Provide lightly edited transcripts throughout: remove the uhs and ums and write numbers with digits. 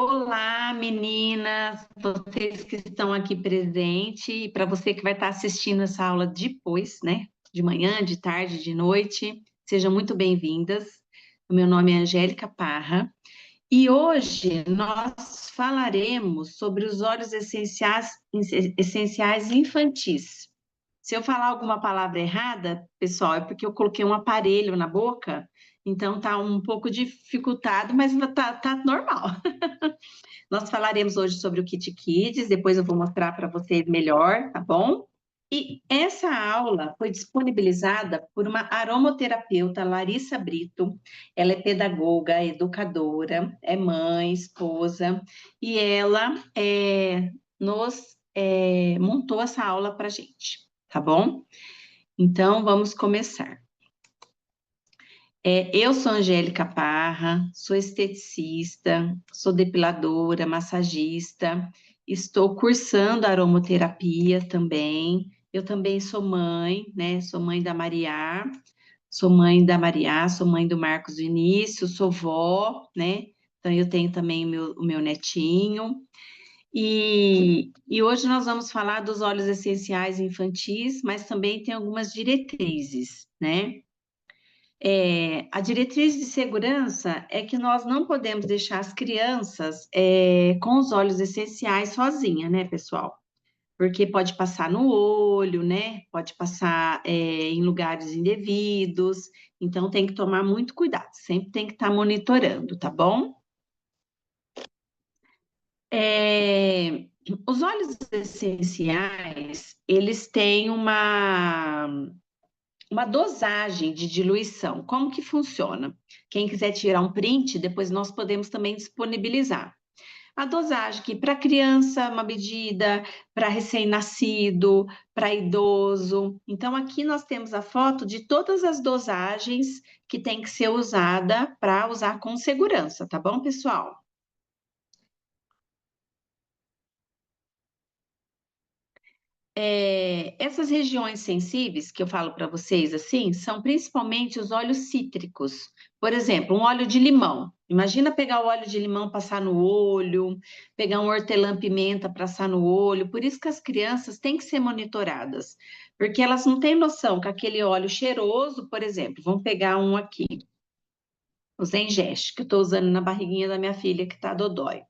Olá, meninas, vocês que estão aqui presentes, e para você que vai estar assistindo essa aula depois, né? De manhã, de tarde, de noite, sejam muito bem-vindas. O meu nome é Angélica Parra e hoje nós falaremos sobre os óleos essenciais infantis. Se eu falar alguma palavra errada, pessoal, é porque eu coloquei um aparelho na boca, então tá um pouco dificultado, mas tá normal. Nós falaremos hoje sobre o Kit Kids, depois eu vou mostrar para vocês melhor, tá bom? E essa aula foi disponibilizada por uma aromaterapeuta, Larissa Brito. Ela é pedagoga, educadora, é mãe, esposa, e ela montou essa aula para gente, tá bom? Então, vamos começar. Eu sou Angélica Parra, sou esteticista, sou depiladora, massagista, estou cursando aromaterapia também. Eu também sou mãe, né? Sou mãe da Maria, sou mãe do Marcos Vinícius, sou vó, né? Então eu tenho também o meu netinho. E hoje nós vamos falar dos óleos essenciais infantis, mas também tem algumas diretrizes, né? A diretriz de segurança é que nós não podemos deixar as crianças com os óleos essenciais sozinha, né, pessoal? Porque pode passar no olho, né? Pode passar em lugares indevidos. Então tem que tomar muito cuidado. Sempre tem que estar monitorando, tá bom? É, os óleos essenciais, eles têm uma dosagem de diluição. Como que funciona? Quem quiser tirar um print, depois nós podemos também disponibilizar. A dosagem que para criança, uma medida, para recém-nascido, para idoso. Então, aqui nós temos a foto de todas as dosagens que tem que ser usada para usar com segurança, tá bom, pessoal? Essas regiões sensíveis que eu falo para vocês assim, são principalmente os óleos cítricos. Por exemplo, um óleo de limão. Imagina pegar o óleo de limão, passar no olho, pegar um hortelã-pimenta, passar no olho. Por isso que as crianças têm que ser monitoradas, porque elas não têm noção que aquele óleo cheiroso, por exemplo, vamos pegar um aqui, o Zengeste, que eu estou usando na barriguinha da minha filha que está dodói.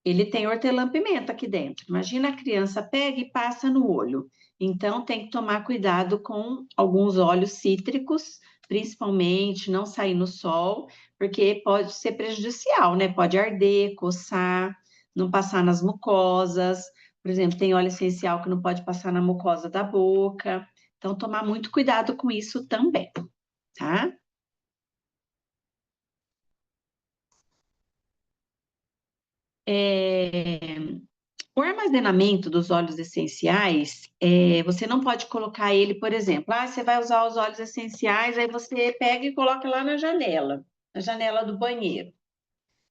Ele tem hortelã-pimenta aqui dentro. Imagina a criança pega e passa no olho. Então, tem que tomar cuidado com alguns óleos cítricos, principalmente não sair no sol, porque pode ser prejudicial, né? Pode arder, coçar, não passar nas mucosas. Por exemplo, tem óleo essencial que não pode passar na mucosa da boca. Então, tomar muito cuidado com isso também, tá? É, O armazenamento dos óleos essenciais, você não pode colocar ele, por exemplo, você vai usar os óleos essenciais, aí você pega e coloca lá na janela do banheiro.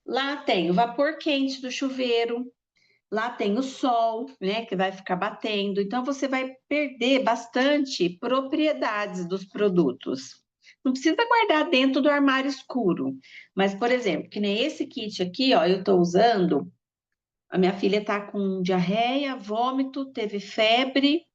Lá tem o vapor quente do chuveiro, lá tem o sol, né, que vai ficar batendo. Então, você vai perder bastante propriedades dos produtos. Não precisa guardar dentro do armário escuro, mas, por exemplo, que nem esse kit aqui, ó, eu estou usando. A minha filha está com diarreia, vômito, teve febre.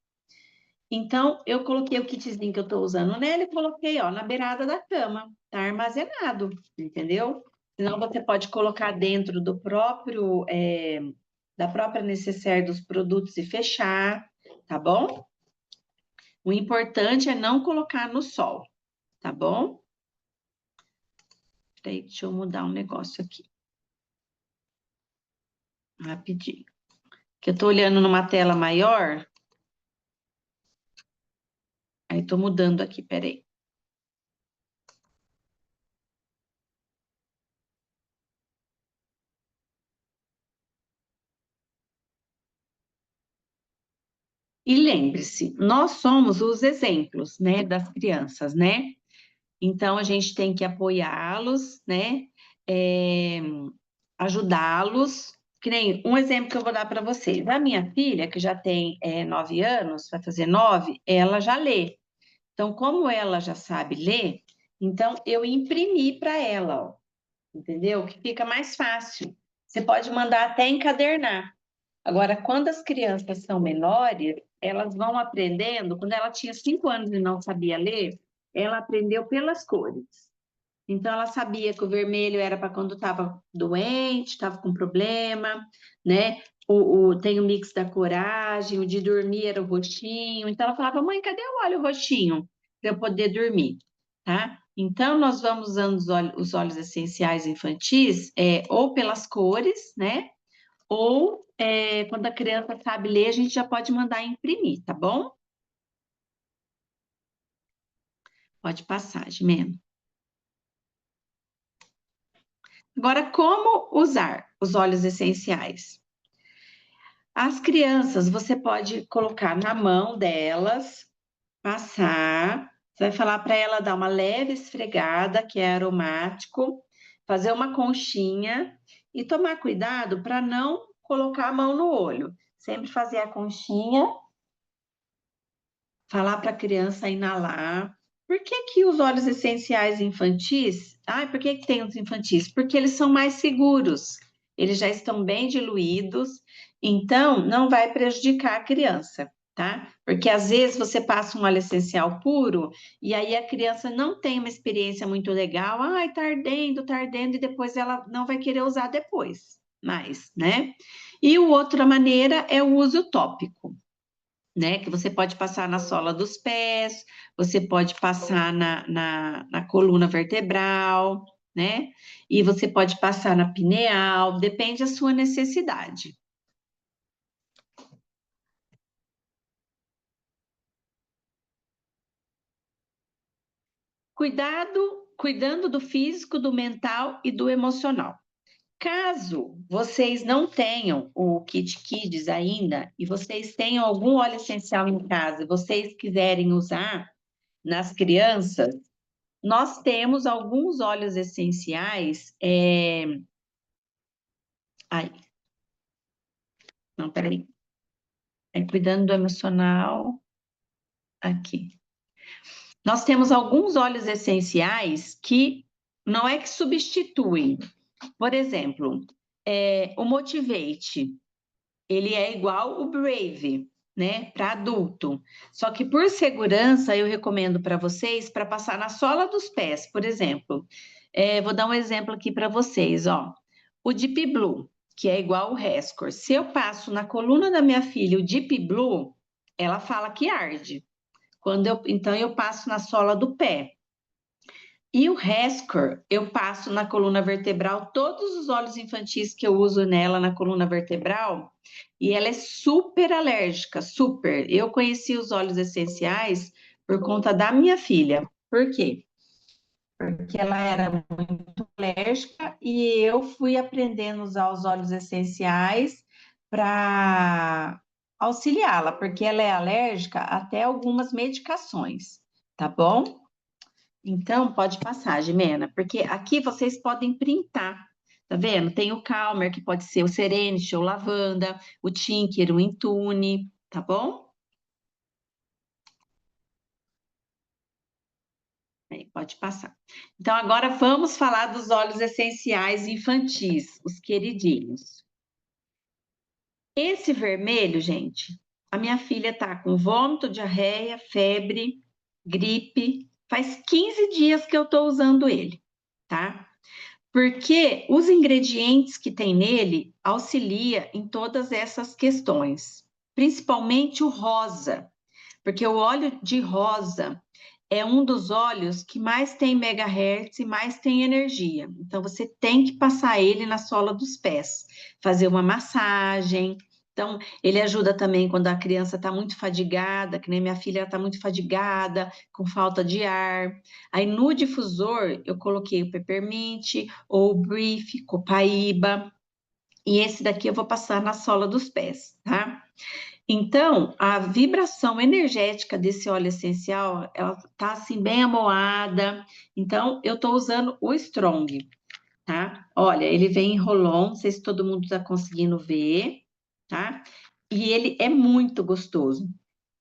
Então, eu coloquei o kitzinho que eu estou usando nela e coloquei, ó, na beirada da cama. Está armazenado, entendeu? Senão você pode colocar dentro da própria necessaire dos produtos e fechar, tá bom? O importante é não colocar no sol, tá bom? Peraí, deixa eu mudar um negócio aqui, rapidinho. Que eu estou olhando numa tela maior, aí estou mudando aqui, peraí. E lembre-se, nós somos os exemplos, né, das crianças, né? Então a gente tem que apoiá-los, né? É, ajudá-los. Que nem um exemplo que eu vou dar para vocês. A minha filha, que já tem 9 anos, vai fazer 9, ela já lê. Então, como ela já sabe ler, então eu imprimi para ela, ó, entendeu? Que fica mais fácil. Você pode mandar até encadernar. Agora, quando as crianças são menores, elas vão aprendendo. Quando ela tinha 5 anos e não sabia ler, ela aprendeu pelas cores. Então, ela sabia que o vermelho era para quando estava doente, estava com problema, né? Tem o mix da coragem, o de dormir era o roxinho. Então, ela falava, mãe, cadê o óleo roxinho para eu poder dormir? Tá? Então, nós vamos usando os óleos essenciais infantis, ou pelas cores, né? Ou quando a criança sabe ler, a gente já pode mandar imprimir, tá bom? Pode passar, Jimena. Agora, como usar os óleos essenciais? As crianças, você pode colocar na mão delas, passar. Você vai falar para ela dar uma leve esfregada, que é aromático, fazer uma conchinha e tomar cuidado para não colocar a mão no olho. Sempre fazer a conchinha, falar para a criança inalar. Por que que os óleos essenciais infantis? Ai, por que que tem os infantis? Porque eles são mais seguros. Eles já estão bem diluídos, então não vai prejudicar a criança, tá? Porque às vezes você passa um óleo essencial puro e aí a criança não tem uma experiência muito legal. Ai, tá ardendo, e depois ela não vai querer usar depois, mais, né? E outra maneira é o uso tópico, né? Que você pode passar na sola dos pés, você pode passar na coluna vertebral, né? E você pode passar na pineal, depende da sua necessidade. Cuidando do físico, do mental e do emocional. Caso vocês não tenham o Kit Kids ainda e vocês tenham algum óleo essencial em casa, e vocês quiserem usar nas crianças, nós temos alguns óleos essenciais. Ai, não, peraí. Cuidando do emocional. Aqui. Nós temos alguns óleos essenciais que não é que substituem. Por exemplo, o Motivate, ele é igual o Brave, né, para adulto. Só que por segurança eu recomendo para vocês para passar na sola dos pés, por exemplo. Vou dar um exemplo aqui para vocês, ó. O Deep Blue, que é igual o Rescor. Se eu passo na coluna da minha filha o Deep Blue, ela fala que arde. Então eu passo na sola do pé. E o Rescor, eu passo na coluna vertebral, todos os óleos infantis que eu uso nela na coluna vertebral, e ela é super alérgica, super. Eu conheci os óleos essenciais por conta da minha filha. Por quê? Porque ela era muito alérgica e eu fui aprendendo a usar os óleos essenciais para auxiliá-la, porque ela é alérgica até algumas medicações, tá bom? Então, pode passar, Jimena, porque aqui vocês podem printar, tá vendo? Tem o Calmer, que pode ser o Serenity ou Lavanda, o Tinker, o Intune, tá bom? Aí, pode passar. Então, agora vamos falar dos óleos essenciais infantis, os queridinhos. Esse vermelho, gente, a minha filha tá com vômito, diarreia, febre, gripe. Faz 15 dias que eu tô usando ele, tá? Porque os ingredientes que tem nele auxilia em todas essas questões, principalmente o rosa, porque o óleo de rosa é um dos óleos que mais tem megahertz e mais tem energia. Então você tem que passar ele na sola dos pés, fazer uma massagem. Então, ele ajuda também quando a criança está muito fadigada, que nem minha filha está muito fadigada, com falta de ar. Aí no difusor eu coloquei o peppermint ou o brief, copaíba, e esse daqui eu vou passar na sola dos pés, tá? Então, a vibração energética desse óleo essencial, ela tá assim bem amoada. Então, eu tô usando o Strong, tá? Olha, ele vem em roll-on, não sei se todo mundo tá conseguindo ver, tá? E ele é muito gostoso.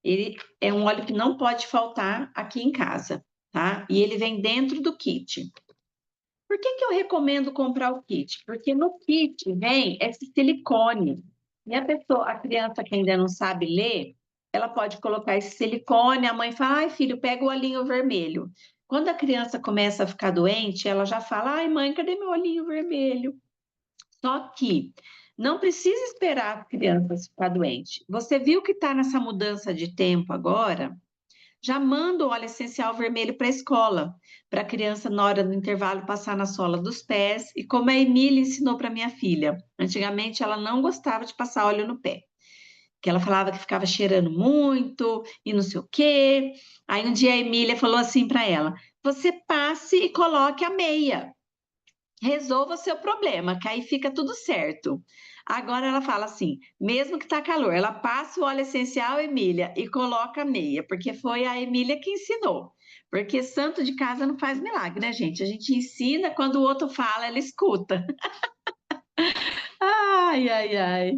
Ele é um óleo que não pode faltar aqui em casa, tá? E ele vem dentro do kit. Por que que eu recomendo comprar o kit? Porque no kit vem esse silicone. E a criança que ainda não sabe ler, ela pode colocar esse silicone, a mãe fala, ai, filho, pega o olhinho vermelho. Quando a criança começa a ficar doente, ela já fala, ai, mãe, cadê meu olhinho vermelho? Só que não precisa esperar a criança ficar doente. Você viu que está nessa mudança de tempo agora? Já manda o óleo essencial vermelho para a escola, para a criança, na hora do intervalo, passar na sola dos pés. E como a Emília ensinou para minha filha, antigamente ela não gostava de passar óleo no pé, que ela falava que ficava cheirando muito e não sei o quê. Aí um dia a Emília falou assim para ela: você passe e coloque a meia. Resolva o seu problema, que aí fica tudo certo. Agora ela fala assim, mesmo que tá calor, ela passa o óleo essencial, Emília, e coloca a meia, porque foi a Emília que ensinou. Porque santo de casa não faz milagre, né, gente? A gente ensina, quando o outro fala, ela escuta. Ai, ai, ai.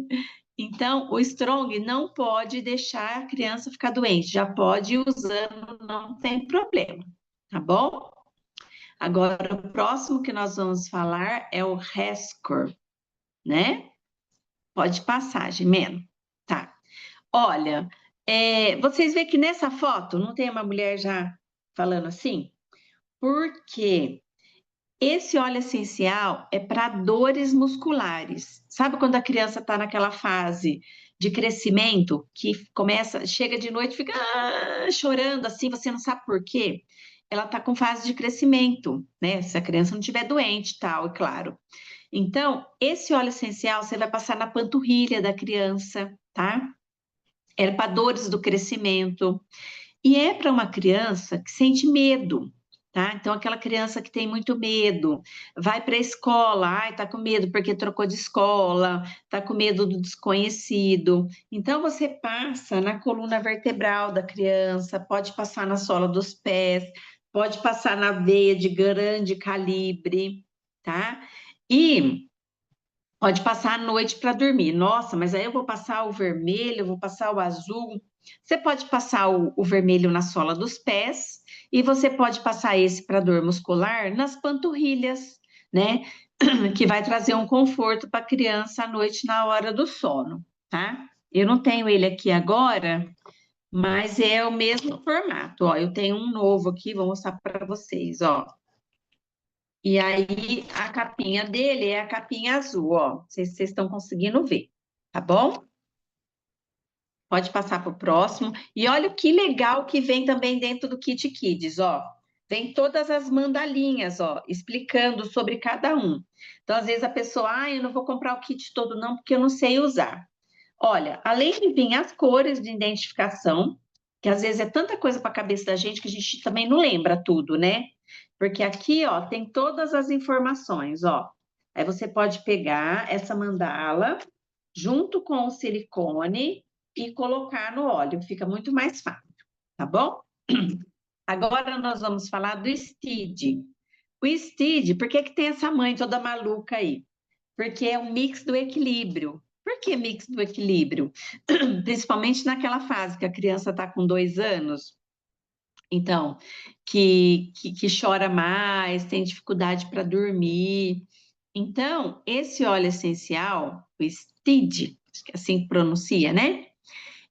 Então, o Strong não pode deixar a criança ficar doente, já pode ir usando, não tem problema, tá bom? Agora, o próximo que nós vamos falar é o Rescor, né? Pode passar, Jimena. Tá. Olha, vocês veem que nessa foto não tem uma mulher já falando assim? Porque esse óleo essencial é para dores musculares. Sabe quando a criança está naquela fase de crescimento que começa, chega de noite, fica chorando assim, você não sabe por quê? Ela está com fase de crescimento, né? Se a criança não estiver doente, tal, é claro. Então, esse óleo essencial você vai passar na panturrilha da criança, tá? É para dores do crescimento. E é para uma criança que sente medo, tá? Então, aquela criança que tem muito medo, vai para a escola, ai, tá com medo porque trocou de escola, tá com medo do desconhecido. Então, você passa na coluna vertebral da criança, pode passar na sola dos pés, pode passar na veia de grande calibre, tá? E pode passar a noite para dormir. Nossa, mas aí eu vou passar o vermelho, eu vou passar o azul. Você pode passar o vermelho na sola dos pés e você pode passar esse para dor muscular nas panturrilhas, né? Que vai trazer um conforto para a criança à noite na hora do sono, tá? Eu não tenho ele aqui agora, mas é o mesmo formato. Ó, eu tenho um novo aqui, vou mostrar para vocês, ó. E aí, a capinha dele é a capinha azul, ó. Não sei se vocês estão conseguindo ver, tá bom? Pode passar para o próximo. E olha que legal que vem também dentro do Kit Kids, ó. Vem todas as mandalinhas, ó, explicando sobre cada um. Então, às vezes a pessoa, eu não vou comprar o kit todo não, porque eu não sei usar. Olha, além de vir as cores de identificação, que às vezes é tanta coisa para a cabeça da gente que a gente também não lembra tudo, né? Porque aqui, ó, tem todas as informações, ó. Aí você pode pegar essa mandala junto com o silicone e colocar no óleo, fica muito mais fácil, tá bom? Agora nós vamos falar do Steed. O Steed, por que que tem essa mãe toda maluca aí? Porque é um mix do equilíbrio. Por que mix do equilíbrio? Principalmente naquela fase que a criança está com 2 anos, então, que chora mais, tem dificuldade para dormir. Então, esse óleo essencial, o Steed, acho que é assim que pronuncia, né?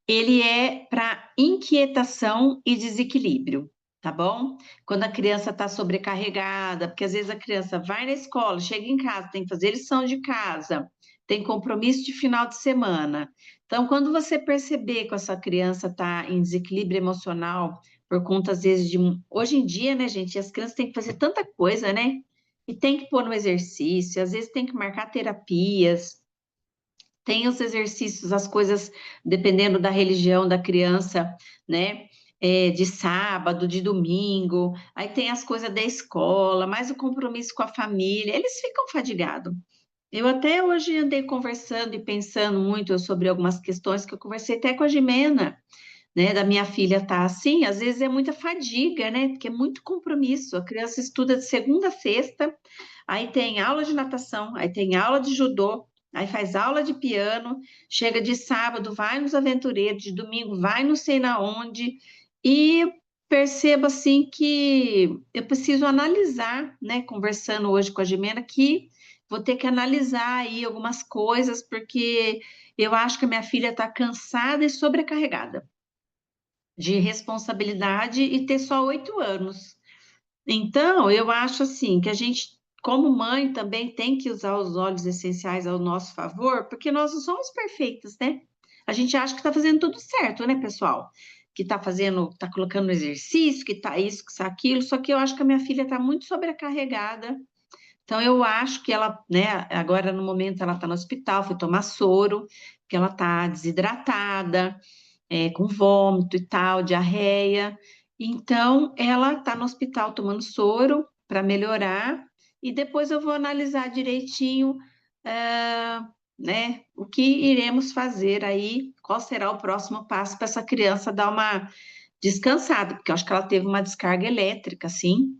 Ele é para inquietação e desequilíbrio, tá bom? Quando a criança está sobrecarregada, porque às vezes a criança vai na escola, chega em casa, tem que fazer lição de casa, tem compromisso de final de semana. Então, quando você perceber que essa criança está em desequilíbrio emocional, por conta, às vezes, de. Hoje em dia, né, gente, as crianças têm que fazer tanta coisa, né? E tem que pôr no exercício, às vezes tem que marcar terapias. Tem os exercícios, as coisas, dependendo da religião da criança, né? De sábado, de domingo, aí tem as coisas da escola, mais o compromisso com a família, eles ficam fadigados. Eu até hoje andei conversando e pensando muito sobre algumas questões que eu conversei até com a Jimena, né? Da minha filha tá assim, às vezes é muita fadiga, né? Porque é muito compromisso. A criança estuda de segunda a sexta, aí tem aula de natação, aí tem aula de judô, aí faz aula de piano, chega de sábado, vai nos aventureiros, de domingo vai não sei na onde, e percebo assim que eu preciso analisar, né? Conversando hoje com a Jimena, que vou ter que analisar aí algumas coisas, porque eu acho que a minha filha está cansada e sobrecarregada de responsabilidade e ter só 8 anos. Então, eu acho assim que a gente, como mãe, também tem que usar os óleos essenciais ao nosso favor, porque nós não somos perfeitas, né? A gente acha que está fazendo tudo certo, né, pessoal? Que está fazendo, está colocando no exercício, que está isso, que está aquilo, só que eu acho que a minha filha está muito sobrecarregada. Então, eu acho que ela, né, agora no momento ela está no hospital, foi tomar soro, porque ela está desidratada, com vômito e tal, diarreia. Então, ela está no hospital tomando soro para melhorar, e depois eu vou analisar direitinho, né, o que iremos fazer aí, qual será o próximo passo para essa criança dar uma descansada, porque eu acho que ela teve uma descarga elétrica, assim,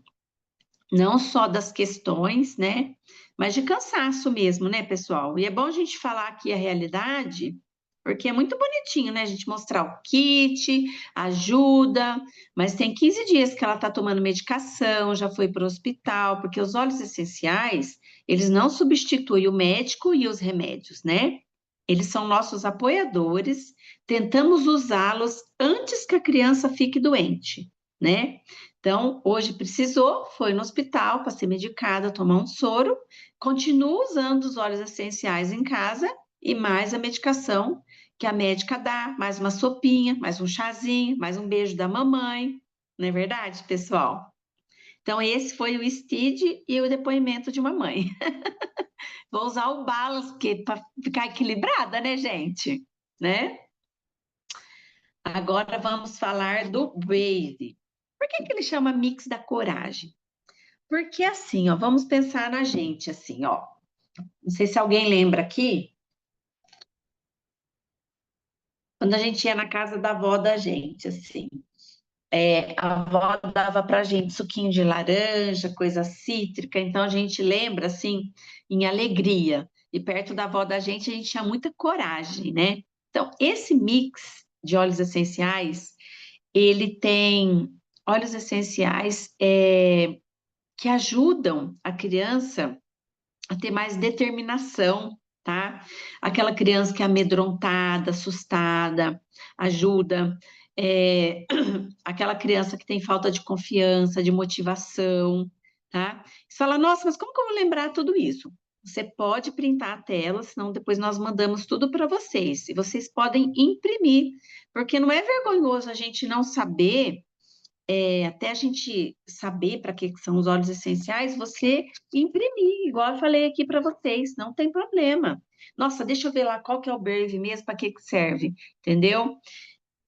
não só das questões, né, mas de cansaço mesmo, né, pessoal? E é bom a gente falar aqui a realidade, porque é muito bonitinho, né, a gente mostrar o kit, ajuda, mas tem 15 dias que ela está tomando medicação, já foi para o hospital, porque os óleos essenciais, eles não substituem o médico e os remédios, né? Eles são nossos apoiadores, tentamos usá-los antes que a criança fique doente, né? Então, hoje precisou, foi no hospital para ser medicada, tomar um soro, continua usando os óleos essenciais em casa e mais a medicação que a médica dá, mais uma sopinha, mais um chazinho, mais um beijo da mamãe, não é verdade, pessoal? Então, esse foi o STID e o depoimento de uma mãe. Vou usar o balance para ficar equilibrada, né, gente? Né? Agora vamos falar do Brave. Por que ele chama Mix da Coragem? Porque assim, ó, vamos pensar na gente, assim, ó. Não sei se alguém lembra aqui, quando a gente ia na casa da avó da gente, assim, a avó dava pra gente suquinho de laranja, coisa cítrica, então a gente lembra, assim, em alegria. E perto da avó da gente, a gente tinha muita coragem, né? Então, esse mix de óleos essenciais, ele tem óleos essenciais que ajudam a criança a ter mais determinação, tá? Aquela criança que é amedrontada, assustada, ajuda. Aquela criança que tem falta de confiança, de motivação, tá? Você fala, nossa, mas como que eu vou lembrar tudo isso? Você pode printar a tela, senão depois nós mandamos tudo para vocês. E vocês podem imprimir, porque não é vergonhoso a gente não saber, até a gente saber para que são os óleos essenciais, você imprimir, igual eu falei aqui para vocês, não tem problema. Nossa, deixa eu ver lá qual que é o Brave mesmo, para que serve, entendeu?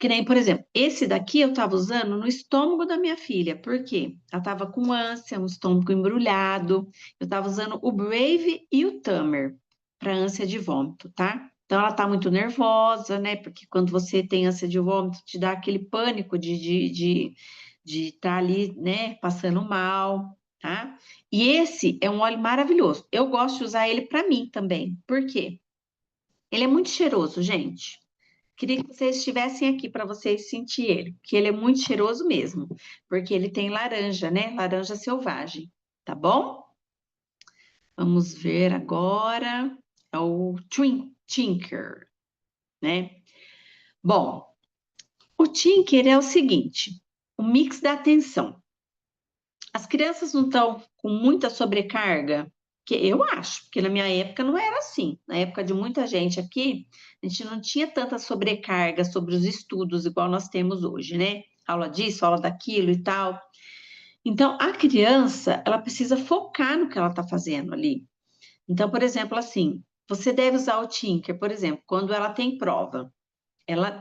Que nem, por exemplo, esse daqui eu estava usando no estômago da minha filha, por quê? Ela estava com ânsia, um estômago embrulhado, eu estava usando o Brave e o Tamer para ânsia de vômito, tá? Então ela tá muito nervosa, né? Porque quando você tem ânsia de vômito, te dá aquele pânico de estar ali, né, passando mal, tá? E esse é um óleo maravilhoso. Eu gosto de usar ele para mim também. Por quê? Ele é muito cheiroso, gente. Queria que vocês estivessem aqui para vocês sentir ele, porque ele é muito cheiroso mesmo, porque ele tem laranja, né? Laranja selvagem, tá bom? Vamos ver agora. É o Tinker, né? Bom, o Tinker é o seguinte: o mix da atenção. As crianças não estão com muita sobrecarga? Que eu acho, porque na minha época não era assim. Na época de muita gente aqui, a gente não tinha tanta sobrecarga sobre os estudos igual nós temos hoje, né? Aula disso, aula daquilo e tal. Então, a criança, ela precisa focar no que ela está fazendo ali. Então, por exemplo, assim, você deve usar o Tinker, por exemplo, quando ela tem prova.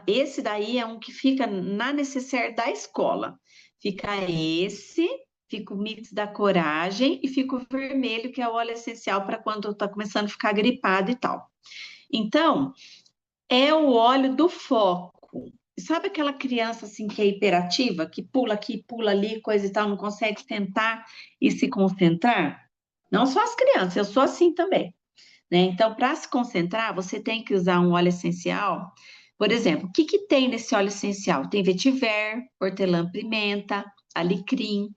Esse daí é um que fica na necessaire da escola. Fica esse, fica o mix da coragem e fica o vermelho, que é o óleo essencial para quando está começando a ficar gripado e tal. Então, é o óleo do foco. Sabe aquela criança assim que é hiperativa, que pula aqui, pula ali, coisa e tal, não consegue sentar e se concentrar? Não só as crianças, eu sou assim também, né? Então, para se concentrar, você tem que usar um óleo essencial Por exemplo, o que que tem nesse óleo essencial? Tem vetiver, hortelã-pimenta, alecrim,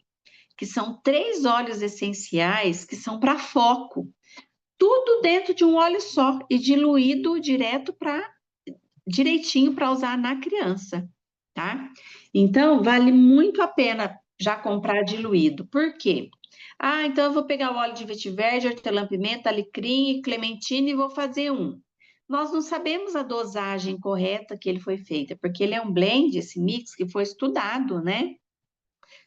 que são 3 óleos essenciais que são para foco. Tudo dentro de um óleo só e diluído direitinho para usar na criança, tá? Então, vale muito a pena já comprar diluído. Por quê? Ah, então eu vou pegar o óleo de vetiver, de hortelã-pimenta, alecrim e clementina e vou fazer um. Nós não sabemos a dosagem correta que ele foi feita, porque ele é um blend, esse mix, que foi estudado, né,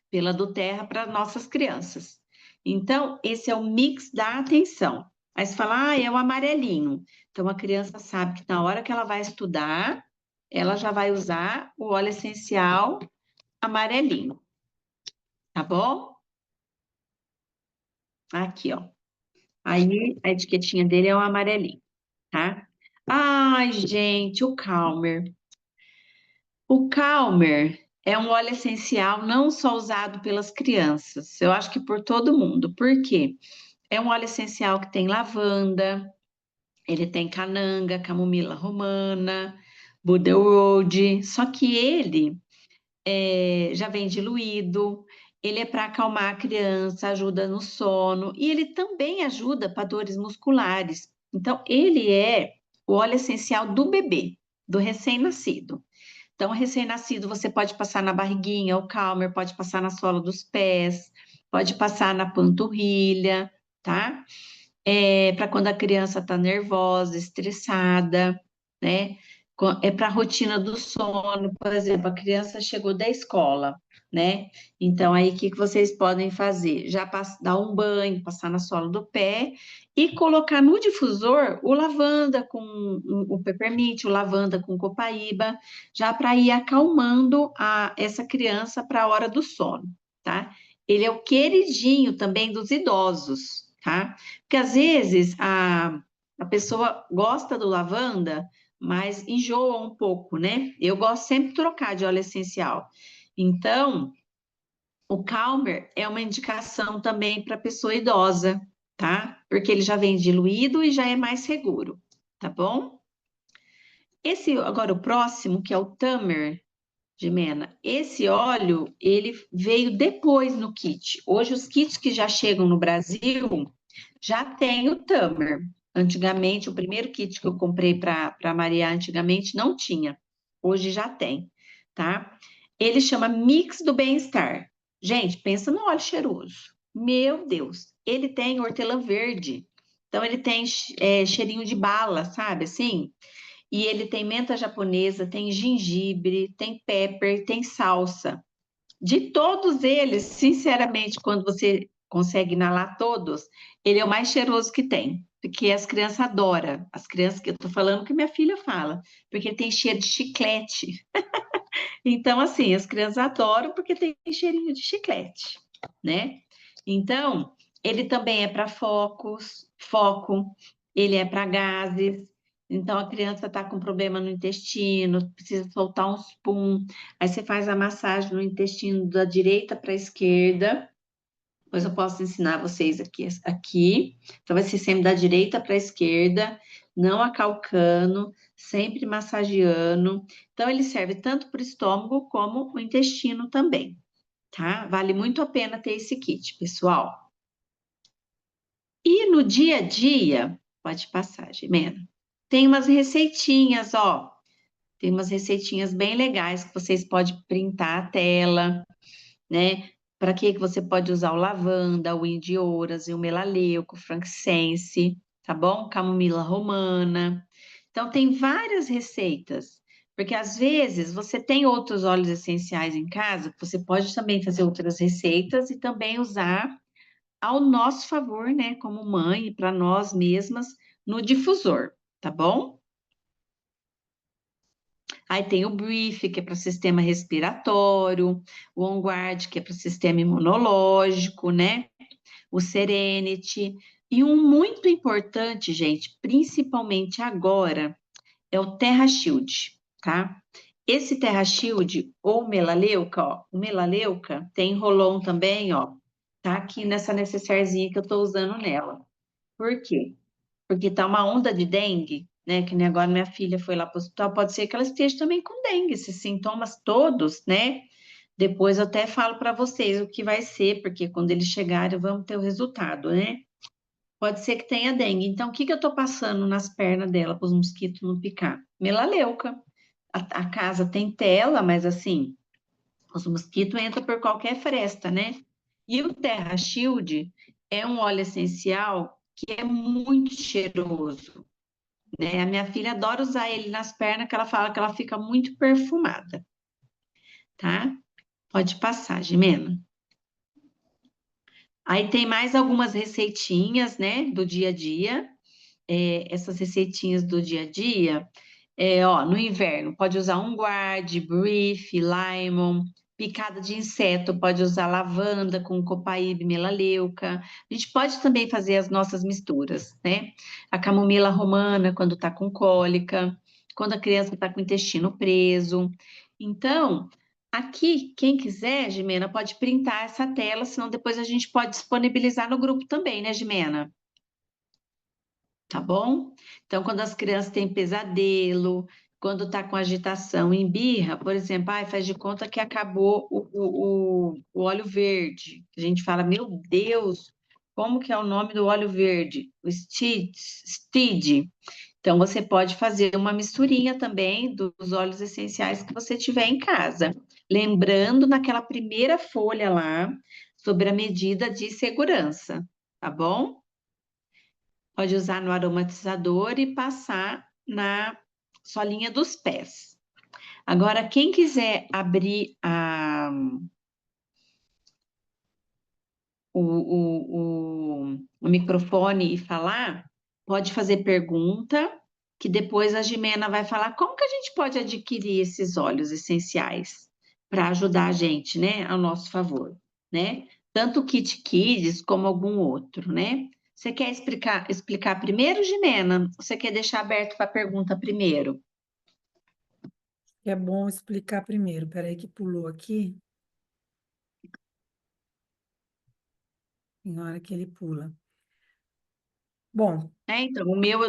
pela do Terra para nossas crianças. Então, esse é o mix da atenção. Aí você fala, ah, é o amarelinho. Então, a criança sabe que na hora que ela vai estudar, ela já vai usar o óleo essencial amarelinho, tá bom? Aqui, ó. Aí, a etiquetinha dele é o amarelinho, tá? Ai, gente, o Calmer. O Calmer é um óleo essencial não só usado pelas crianças, eu acho que por todo mundo. Por quê? É um óleo essencial que tem lavanda, ele tem cananga, camomila romana, bordeaux, só que ele já vem diluído, ele é para acalmar a criança, ajuda no sono e ele também ajuda para dores musculares. Então, ele é o óleo essencial do bebê, do recém-nascido. Então, o recém-nascido você pode passar na barriguinha, o Calmer pode passar na sola dos pés, pode passar na panturrilha, tá? Para quando a criança está nervosa, estressada, né? É para a rotina do sono, por exemplo, a criança chegou da escola, né? Então, aí, o que que vocês podem fazer? Já dar um banho, passar na sola do pé e colocar no difusor o lavanda com o peppermint, o lavanda com copaíba, já para ir acalmando essa criança para a hora do sono, tá? Ele é o queridinho também dos idosos, tá? Porque às vezes a pessoa gosta do lavanda, mas enjoa um pouco, né? Eu gosto sempre de trocar de óleo essencial. Então, o Calmer é uma indicação também para pessoa idosa, tá? Porque ele já vem diluído e já é mais seguro, tá bom? Agora o próximo, que é o Tamer de Mena. Esse óleo, ele veio depois no kit. Hoje os kits que já chegam no Brasil já tem o Tamer. Antigamente, o primeiro kit que eu comprei para Maria, antigamente não tinha. Hoje já tem, tá? Ele chama Mix do Bem-Estar. Gente, pensa no óleo cheiroso. Meu Deus, ele tem hortelã verde. Então, ele tem cheirinho de bala, sabe assim? E ele tem menta japonesa, tem gengibre, tem pepper, tem salsa. De todos eles, sinceramente, quando você consegue inalar todos, ele é o mais cheiroso que tem, porque as crianças adoram. As crianças que eu tô falando que minha filha fala, porque ele tem cheiro de chiclete. Então, assim, as crianças adoram porque tem cheirinho de chiclete, né? Então, ele também é para foco, ele é para gases. Então, a criança está com problema no intestino, precisa soltar um pum. Aí você faz a massagem no intestino da direita para a esquerda. Depois eu posso ensinar vocês aqui. Então, vai ser sempre da direita para a esquerda, não acalcando, sempre massageando. Então, ele serve tanto para o estômago como o intestino também, tá? Vale muito a pena ter esse kit, pessoal. E no dia a dia, pode passar, Jimena, tem umas receitinhas, ó. Tem umas receitinhas bem legais que vocês podem printar a tela, né? Para que você pode usar o lavanda, o indioras, o melaleuca, o frankincense, tá bom? Camomila romana. Então, tem várias receitas, porque às vezes você tem outros óleos essenciais em casa, que você pode também fazer outras receitas e também usar ao nosso favor, né? Como mãe, para nós mesmas, no difusor, tá bom? Aí tem o Brief, que é para o sistema respiratório, o On Guard, que é para o sistema imunológico, né? O Serenity. E um muito importante, gente, principalmente agora, é o Terra Shield, tá? Esse Terra Shield, ou melaleuca, ó, o melaleuca tem Rolon também, ó, tá aqui nessa necessairezinha que eu tô usando nela. Por quê? Porque tá uma onda de dengue né? Que nem agora minha filha foi lá para o hospital, pode ser que ela esteja também com dengue, esses sintomas todos, né? Depois eu até falo para vocês o que vai ser, porque quando eles chegarem, vamos ter o resultado, né? Pode ser que tenha dengue. Então, o que que eu estou passando nas pernas dela para os mosquitos não picar? Melaleuca. A casa tem tela, mas assim, os mosquitos entram por qualquer fresta, né? E o Terra Shield é um óleo essencial que é muito cheiroso, né? A minha filha adora usar ele nas pernas, que ela fala que ela fica muito perfumada, tá? Pode passar, Jimena. Aí tem mais algumas receitinhas, né, do dia a dia. Essas receitinhas do dia a dia, ó, no inverno, pode usar um guarde, brief, lemon, picada de inseto, pode usar lavanda com copaíba e melaleuca. A gente pode também fazer as nossas misturas, né? A camomila romana, quando tá com cólica, quando a criança tá com o intestino preso. Então, aqui, quem quiser, Jimena, pode printar essa tela, senão depois a gente pode disponibilizar no grupo também, né, Jimena? Tá bom? Então, quando as crianças têm pesadelo, quando tá com agitação em birra, por exemplo, ai, faz de conta que acabou o óleo verde. A gente fala, meu Deus, como que é o nome do óleo verde? O Steed. Então, você pode fazer uma misturinha também dos óleos essenciais que você tiver em casa. Lembrando naquela primeira folha lá, sobre a medida de segurança, tá bom? Pode usar no aromatizador e passar na solinha dos pés. Agora, quem quiser abrir o microfone e falar, pode fazer pergunta, que depois a Jimena vai falar como que a gente pode adquirir esses óleos essenciais para ajudar a gente, né, ao nosso favor, né? Tanto o Kit Kids como algum outro, né? Você quer explicar primeiro, Jimena? Ou você quer deixar aberto para a pergunta primeiro? É bom explicar primeiro. Peraí que pulou aqui, na hora que ele pula. Bom, Então, o meu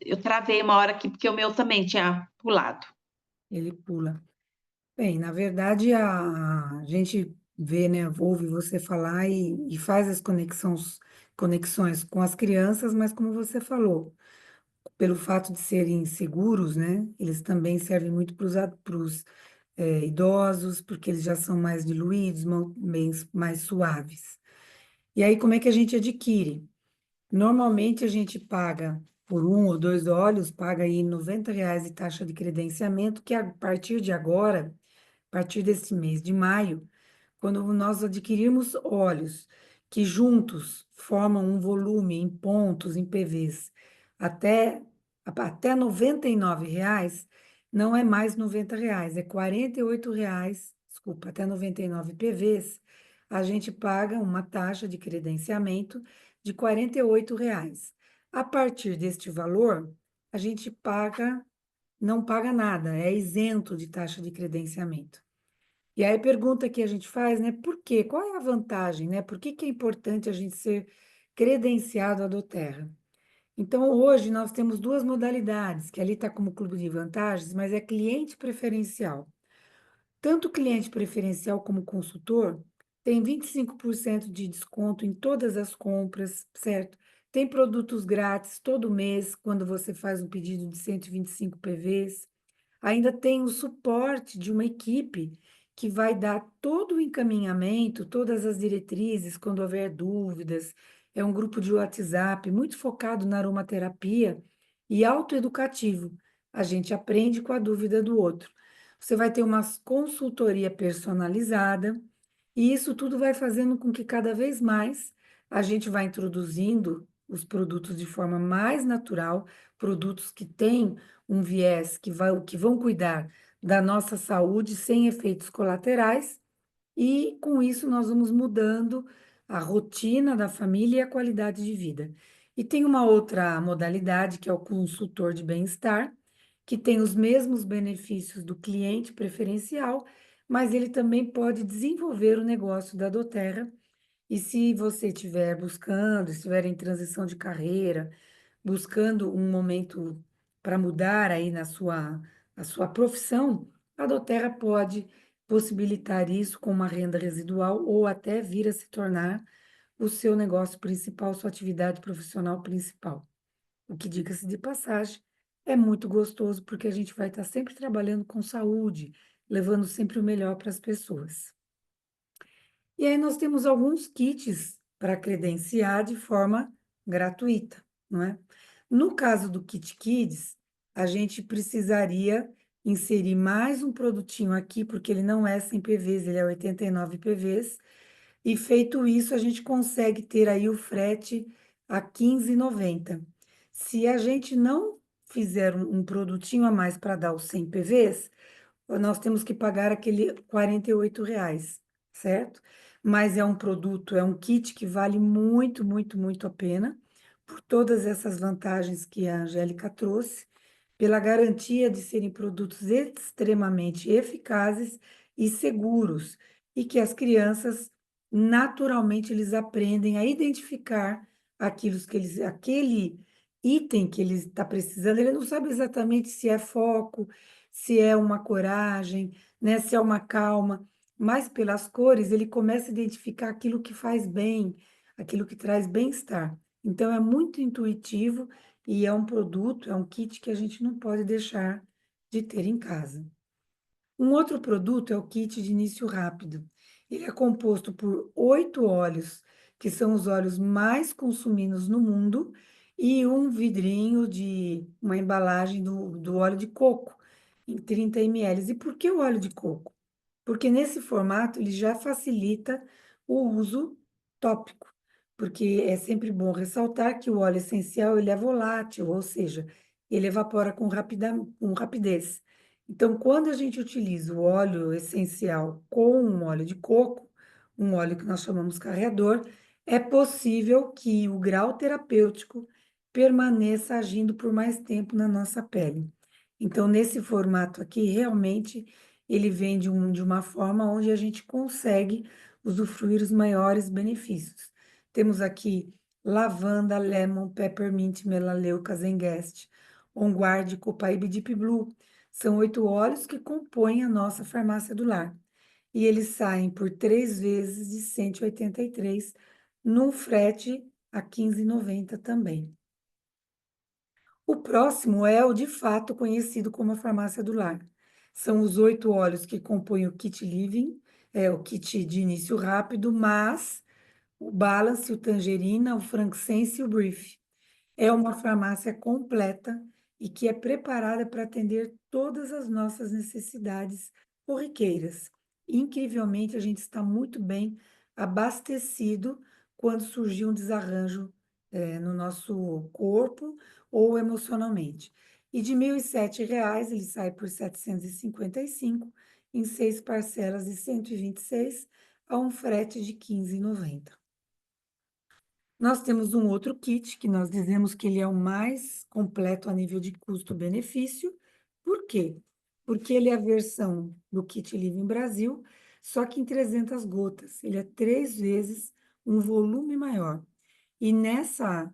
eu travei uma hora aqui, porque o meu também tinha pulado. ele pula. Bem, na verdade, a gente vê, né, ouve você falar e faz as conexões com as crianças, mas como você falou, pelo fato de serem seguros, né, eles também servem muito para os idosos, porque eles já são mais diluídos, mais suaves. E aí, como é que a gente adquire? Normalmente a gente paga por um ou dois óleos, paga aí R$ 90 de taxa de credenciamento, que a partir de agora, a partir desse mês de maio, quando nós adquirirmos óleos que juntos formam um volume em pontos, em PVs, até, até R$ 99, não é mais R$ 90, é R$ 48, desculpa, até 99 PVs, a gente paga uma taxa de credenciamento de R$ 48. A partir deste valor, a gente não paga nada, é isento de taxa de credenciamento. E aí a pergunta que a gente faz, né, por quê? Qual é a vantagem, né? Por que que é importante a gente ser credenciado à Doterra? Então, hoje nós temos duas modalidades, que ali está como clube de vantagens, mas é cliente preferencial. Tanto cliente preferencial como consultor tem 25% de desconto em todas as compras, certo? Tem produtos grátis todo mês quando você faz um pedido de 125 PVs. Ainda tem o suporte de uma equipe que vai dar todo o encaminhamento, todas as diretrizes quando houver dúvidas. É um grupo de WhatsApp muito focado na aromaterapia e autoeducativo. A gente aprende com a dúvida do outro. Você vai ter uma consultoria personalizada, e isso tudo vai fazendo com que cada vez mais a gente vá introduzindo os produtos de forma mais natural, produtos que têm um viés que vão cuidar da nossa saúde sem efeitos colaterais, e com isso nós vamos mudando a rotina da família e a qualidade de vida. E tem uma outra modalidade, que é o consultor de bem-estar, que tem os mesmos benefícios do cliente preferencial, mas ele também pode desenvolver o negócio da doTERRA. E se você estiver buscando, estiver em transição de carreira, buscando um momento para mudar aí a sua profissão, a doTERRA pode possibilitar isso com uma renda residual ou até vir a se tornar o seu negócio principal, sua atividade profissional principal. O que, diga-se de passagem, é muito gostoso porque a gente vai estar sempre trabalhando com saúde, levando sempre o melhor para as pessoas. E aí nós temos alguns kits para credenciar de forma gratuita, não é? No caso do Kit Kids, a gente precisaria inserir mais um produtinho aqui, porque ele não é 100 PVs, ele é 89 PVs, e feito isso, a gente consegue ter aí o frete a 15,90. Se a gente não fizer um produtinho a mais para dar os 100 PVs, nós temos que pagar aquele R$ 48, certo? Mas é um produto, é um kit que vale muito, muito, muito a pena, por todas essas vantagens que a Angélica trouxe, pela garantia de serem produtos extremamente eficazes e seguros, e que as crianças, naturalmente, eles aprendem a identificar aquele item que ele está precisando, ele não sabe exatamente se é foco, se é uma coragem, né, se é uma calma, mas pelas cores ele começa a identificar aquilo que faz bem, aquilo que traz bem-estar. Então é muito intuitivo e é um produto, é um kit que a gente não pode deixar de ter em casa. Um outro produto é o kit de início rápido. Ele é composto por 8 óleos, que são os óleos mais consumidos no mundo, e um vidrinho de uma embalagem do óleo de coco, em 30 ml. E por que o óleo de coco? Porque nesse formato ele já facilita o uso tópico, porque é sempre bom ressaltar que o óleo essencial ele é volátil, ou seja, ele evapora com rapidez. Então, quando a gente utiliza o óleo essencial com um óleo de coco, um óleo que nós chamamos carreador, é possível que o grau terapêutico permaneça agindo por mais tempo na nossa pele. Então, nesse formato aqui, realmente, ele vem de uma forma onde a gente consegue usufruir os maiores benefícios. Temos aqui lavanda, lemon, peppermint, melaleuca, zengeste, on guard, copaíba Deep Blue. São 8 óleos que compõem a nossa farmácia do lar. E eles saem por 3 vezes de 183, num frete a 15,90 também. O próximo é o de fato conhecido como a farmácia do lar. São os 8 óleos que compõem o kit Living, é o kit de início rápido, mas o Balance, o Tangerina, o Frankincense e o Brief. É uma farmácia completa e que é preparada para atender todas as nossas necessidades corriqueiras. Incrivelmente, a gente está muito bem abastecido quando surgir um desarranjo, no nosso corpo ou emocionalmente. E de R$ 1.007, ele sai por 755 em 6 parcelas de 126 a um frete de 15,90. Nós temos um outro kit que nós dizemos que ele é o mais completo a nível de custo-benefício. Por quê? Porque ele é a versão do kit Living Brasil, só que em 300 gotas. Ele é 3 vezes um volume maior. E nessa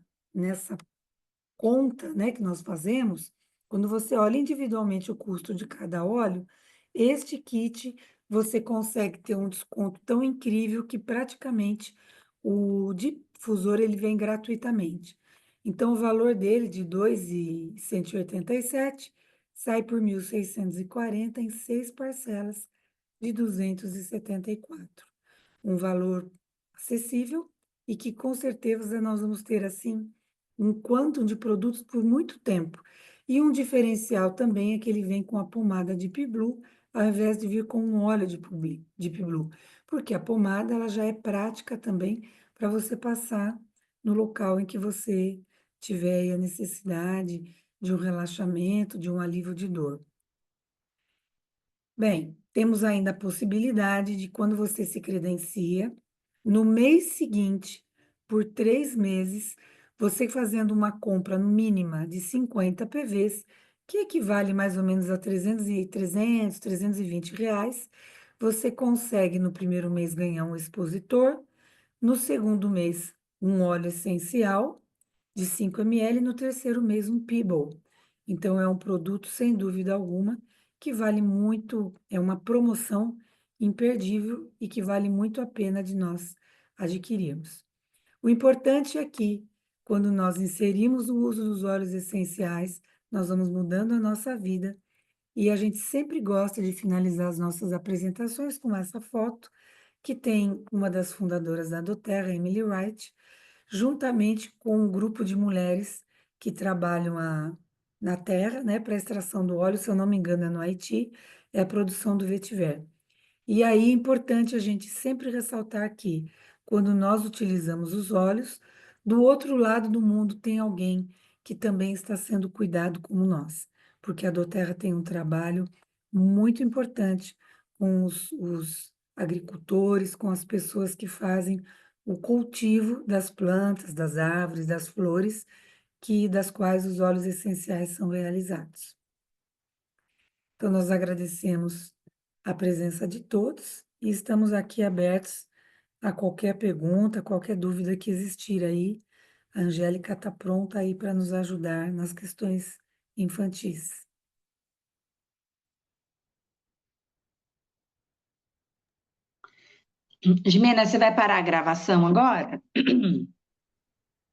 conta, né, que nós fazemos, quando você olha individualmente o custo de cada óleo, este kit você consegue ter um desconto tão incrível que praticamente o difusor ele vem gratuitamente. Então, o valor dele de 2.187 sai por 1.640 em 6 parcelas de 274, um valor acessível e que com certeza nós vamos ter assim um quantum de produtos por muito tempo. E um diferencial também é que ele vem com a pomada Deep Blue, ao invés de vir com um óleo de Deep Blue, porque a pomada ela já é prática também para você passar no local em que você tiver aí a necessidade de um relaxamento, de um alívio de dor. Bem, temos ainda a possibilidade de, quando você se credencia, no mês seguinte, por 3 meses, você fazendo uma compra mínima de 50 PVs, que equivale mais ou menos a 320 reais, você consegue no primeiro mês ganhar um expositor, no segundo mês um óleo essencial de 5 ml, no terceiro mês um Pebble. Então, é um produto, sem dúvida alguma, que vale muito, é uma promoção imperdível e que vale muito a pena de nós adquirirmos. O importante é que, quando nós inserimos o uso dos óleos essenciais, nós vamos mudando a nossa vida e a gente sempre gosta de finalizar as nossas apresentações com essa foto, que tem uma das fundadoras da doTERRA, Emily Wright, juntamente com um grupo de mulheres que trabalham na terra, né, para a extração do óleo, se eu não me engano, é no Haiti, é a produção do vetiver. E aí é importante a gente sempre ressaltar que, quando nós utilizamos os óleos, do outro lado do mundo tem alguém que também está sendo cuidado como nós, porque a doTERRA tem um trabalho muito importante com os agricultores, com as pessoas que fazem o cultivo das plantas, das árvores, das flores, das quais os óleos essenciais são realizados. Então, nós agradecemos a presença de todos e estamos aqui abertos a qualquer pergunta, qualquer dúvida que existir aí. A Angélica está pronta aí para nos ajudar nas questões infantis. Jimena, você vai parar a gravação agora?